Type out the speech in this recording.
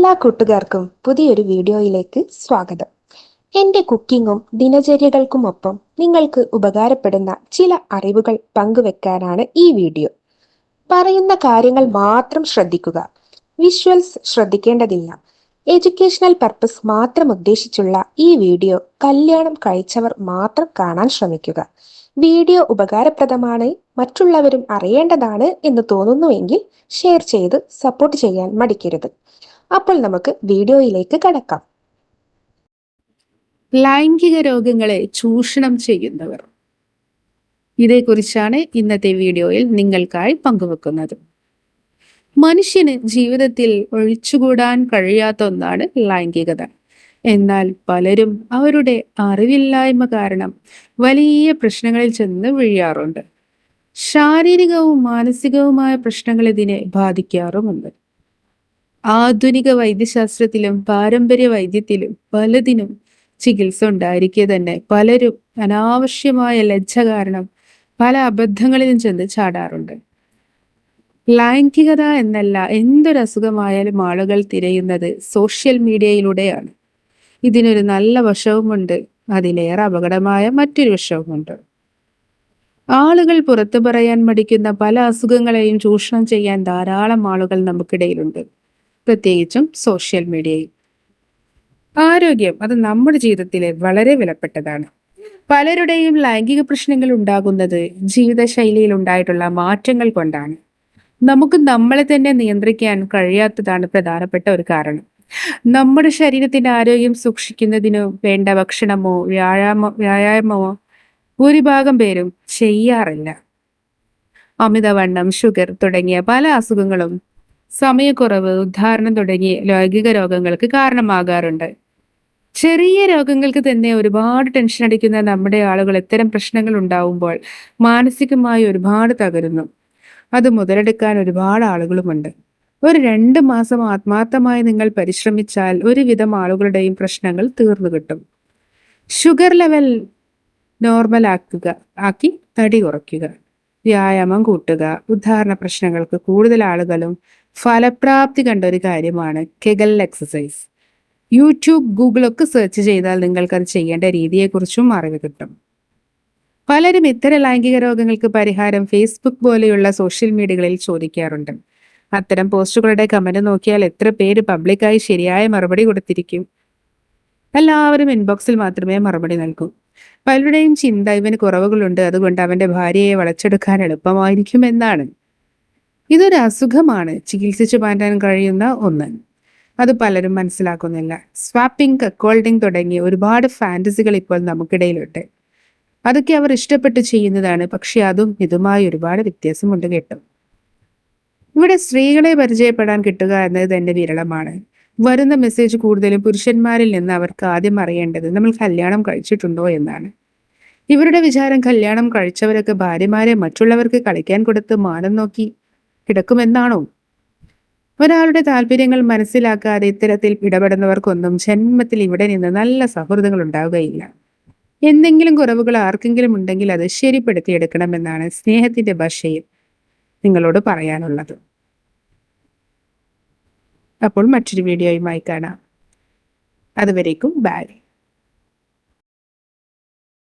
എല്ലാ കൂട്ടുകാർക്കും പുതിയൊരു വീഡിയോയിലേക്ക് സ്വാഗതം. എൻ്റെ കുക്കിങ്ങും ദിനചര്യകൾക്കുമൊപ്പം നിങ്ങൾക്ക് ഉപകാരപ്പെടുന്ന ചില അറിവുകൾ പങ്കുവെക്കാനാണ് ഈ വീഡിയോ. പറയുന്ന കാര്യങ്ങൾ മാത്രം ശ്രദ്ധിക്കുക. വിഷ്വൽസ് ശ്രദ്ധിക്കേണ്ടതില്ല. എഡ്യൂക്കേഷണൽ പർപ്പസ് മാത്രം ഉദ്ദേശിച്ചുള്ള ഈ വീഡിയോ കല്യാണം കഴിച്ചവർ മാത്രം കാണാൻ ശ്രമിക്കുക. വീഡിയോ ഉപകാരപ്രദമാണ്, മറ്റുള്ളവരും അറിയേണ്ടതാണ് എന്ന് തോന്നുന്നുവെങ്കിൽ ഷെയർ ചെയ്ത് സപ്പോർട്ട് ചെയ്യാൻ മടിക്കരുത്. അപ്പോൾ നമുക്ക് വീഡിയോയിലേക്ക് കടക്കാം. ലൈംഗിക രോഗങ്ങളെ ചൂഷണം ചെയ്യുന്നവർ, ഇതേക്കുറിച്ചാണ് ഇന്നത്തെ വീഡിയോയിൽ നിങ്ങൾക്കായി പങ്കുവെക്കുന്നത്. മനുഷ്യന് ജീവിതത്തിൽ ഒഴിച്ചുകൂടാൻ കഴിയാത്ത ഒന്നാണ് ലൈംഗികത. എന്നാൽ പലരും അവരുടെ അറിവില്ലായ്മ കാരണം വലിയ പ്രശ്നങ്ങളിൽ ചെന്ന് വീഴാറുണ്ട്. ശാരീരികവും മാനസികവുമായ പ്രശ്നങ്ങൾ ഇതിനെ ബാധിക്കാറുമുണ്ട്. ആധുനിക വൈദ്യശാസ്ത്രത്തിലും പാരമ്പര്യ വൈദ്യത്തിലും പലതിനും ചികിത്സ ഉണ്ടായിരിക്കെ തന്നെ പലരും അനാവശ്യമായ ലജ്ജ കാരണം പല അബദ്ധങ്ങളിലും ചെന്ന് ചാടാറുണ്ട്. ലൈംഗികത എന്നല്ല, എന്തൊരു അസുഖമായാലും ആളുകൾ തിരയുന്നത് സോഷ്യൽ മീഡിയയിലൂടെയാണ്. ഇതിനൊരു നല്ല വശവുമുണ്ട്, അതിലേറെ അപകടമായ മറ്റൊരു വശവുമുണ്ട്. ആളുകൾ പുറത്തു പറയാൻ മടിക്കുന്ന പല അസുഖങ്ങളെയും ചൂഷണം ചെയ്യാൻ ധാരാളം ആളുകൾ നമുക്കിടയിലുണ്ട്, പ്രത്യേകിച്ചും സോഷ്യൽ മീഡിയയിൽ. ആരോഗ്യം അത് നമ്മുടെ ജീവിതത്തിലെ വളരെ വിലപ്പെട്ടതാണ്. പലരുടെയും ലൈംഗിക പ്രശ്നങ്ങൾ ഉണ്ടാകുന്നത് ജീവിതശൈലിയിൽ ഉണ്ടായിട്ടുള്ള മാറ്റങ്ങൾ കൊണ്ടാണ്. നമുക്ക് നമ്മളെ തന്നെ നിയന്ത്രിക്കാൻ കഴിയാത്തതാണ് പ്രധാനപ്പെട്ട ഒരു കാരണം. നമ്മുടെ ശരീരത്തിന്റെ ആരോഗ്യം സൂക്ഷിക്കുന്നതിനു വേണ്ട ഭക്ഷണമോ വ്യായാമമോ ഭൂരിഭാഗം പേരും ചെയ്യാറില്ല. അമിതവണ്ണം, ഷുഗർ തുടങ്ങിയ പല അസുഖങ്ങളും സമയക്കുറവ്, ഉദ്ധാരണം തുടങ്ങിയ ലൈംഗിക രോഗങ്ങൾക്ക് കാരണമാകാറുണ്ട്. ചെറിയ രോഗങ്ങൾക്ക് തന്നെ ഒരുപാട് ടെൻഷൻ അടിക്കുന്ന നമ്മുടെ ആളുകൾ ഇത്തരം പ്രശ്നങ്ങൾ ഉണ്ടാവുമ്പോൾ മാനസികമായി ഒരുപാട് തകരുന്നു. അത് മുതലെടുക്കാൻ ഒരുപാട് ആളുകളുമുണ്ട്. ഒരു 2 മാസം ആത്മാർത്ഥമായി നിങ്ങൾ പരിശ്രമിച്ചാൽ ഒരുവിധം ആളുകളുടെയും പ്രശ്നങ്ങൾ തീർന്നു കിട്ടും. ഷുഗർ ലെവൽ നോർമൽ ആക്കി തടി കുറയ്ക്കുക, വ്യായാമം കൂട്ടുക. ഉദാഹരണ പ്രശ്നങ്ങൾക്ക് കൂടുതൽ ആളുകളും ഫലപ്രാപ്തി കണ്ട ഒരു കാര്യമാണ് കെഗൽ എക്സസൈസ്. യൂട്യൂബ്, ഗൂഗിളൊക്കെ സെർച്ച് ചെയ്താൽ നിങ്ങൾക്കത് ചെയ്യേണ്ട രീതിയെക്കുറിച്ചും അറിവ് കിട്ടും. പലരും ഇത്തരം ലൈംഗിക രോഗങ്ങൾക്ക് പരിഹാരം ഫേസ്ബുക്ക് പോലെയുള്ള സോഷ്യൽ മീഡിയകളിൽ ചോദിക്കാറുണ്ട്. അത്തരം പോസ്റ്റുകളുടെ കമന്റ് നോക്കിയാൽ എത്ര പേര് പബ്ലിക്കായി ശരിയായ മറുപടി കൊടുത്തിരിക്കും? എല്ലാവരും ഇൻബോക്സിൽ മാത്രമേ മറുപടി നൽകൂ. പലരുടെയും ചിന്ത ഇവന് കുറവുകളുണ്ട്, അതുകൊണ്ട് അവന്റെ ഭാര്യയെ വളച്ചെടുക്കാൻ എളുപ്പമായിരിക്കും എന്നാണ്. ഇതൊരു അസുഖമാണ്, ചികിത്സിച്ചു മാറ്റാൻ കഴിയുന്ന ഒന്ന്. അത് പലരും മനസ്സിലാക്കുന്നില്ല. സ്വാപ്പിംഗ്, കക്കോൾഡിംഗ് തുടങ്ങിയ ഒരുപാട് ഫാന്റസികൾ ഇപ്പോൾ നമുക്കിടയിലുണ്ട്. അതൊക്കെ അവർ ഇഷ്ടപ്പെട്ട് ചെയ്യുന്നതാണ്, പക്ഷെ അതും ഇതുമായി ഒരുപാട് വ്യത്യാസമുണ്ട് കേട്ടോ. ഇവിടെ സ്ത്രീകളെ പരിചയപ്പെടാൻ കിട്ടുക എന്നത് തന്നെ വിരളമാണ്. വരുന്ന മെസ്സേജ് കൂടുതലും പുരുഷന്മാരിൽ നിന്ന് അവർക്ക് ആദ്യം അറിയേണ്ടത് നമ്മൾ കല്യാണം കഴിച്ചിട്ടുണ്ടോ എന്നാണ്. ഇവരുടെ വിചാരം കല്യാണം കഴിച്ചവരൊക്കെ ഭാര്യമാരെ മറ്റുള്ളവർക്ക് കളിക്കാൻ കൊടുത്ത് മാനം നോക്കി കിടക്കുമെന്നാണോ? ഒരാളുടെ താല്പര്യങ്ങൾ മനസ്സിലാക്കാതെ ഇത്തരത്തിൽ ഇടപെടുന്നവർക്കൊന്നും ജന്മത്തിൽ ഇവിടെ നിന്ന് നല്ല സൗഹൃദങ്ങൾ ഉണ്ടാവുകയില്ല. എന്തെങ്കിലും കുറവുകൾ ആർക്കെങ്കിലും ഉണ്ടെങ്കിൽ അത് ശരിപ്പെടുത്തിയെടുക്കണമെന്നാണ് സ്നേഹത്തിന്റെ ഭാഷയിൽ നിങ്ങളോട് പറയാനുള്ളത്. അപ്പോൾ മറ്റൊരു വീഡിയോയുമായി കാണാം. അതുവരേക്കും ബൈ.